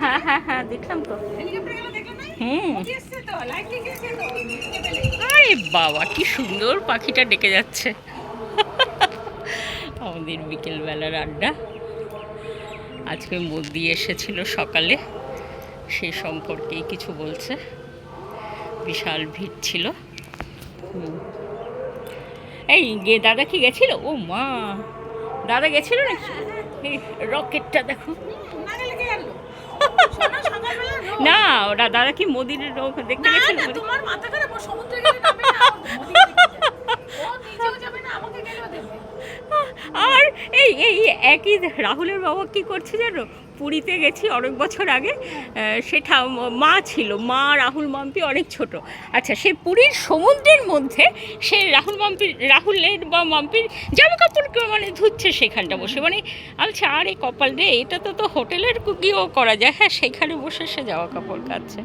হ্যাঁ হ্যাঁ হ্যাঁ, দেখলাম তো। হ্যাঁ, আরে বাবা কি সুন্দর পাখিটা ডেকে যাচ্ছে। আমাদের বিকেলবেলার আড্ডা। আজকে মোদি এসেছিল সকালে, সে সম্পর্কেই কিছু বলছে। বিশাল ভিড় ছিল। এই দাদা কি গেছিল? ও মা, দাদা গেছিল নাকি? এই রকেটটা দেখো। না, ওরা দাদা কি মোদির দেখতে গেছিল? তোমার মাথা খারাপ, ও সমুদ্রে গেলে নামবে না, ও নিজেও যাবে না, আমাকে কেন দেবে? আর এই এই একই রাহুলের বাবা কি করছে জানো? পুরীতে গেছি অনেক বছর আগে, সেটা মা ছিল, মা রাহুল মাম্পি অনেক ছোট। আচ্ছা, সে পুরীর সমুদ্রের মধ্যে সে রাহুলের বা মাম্পির জামা কাপড় মানে ধুচ্ছে সেখানটা বসে, মানে আচ্ছা, আর এই কপাল রে, এটা তো হোটেলের কুকিও করা যায়। হ্যাঁ, সেখানে বসে সে জামা কাপড় কাচ্ছে।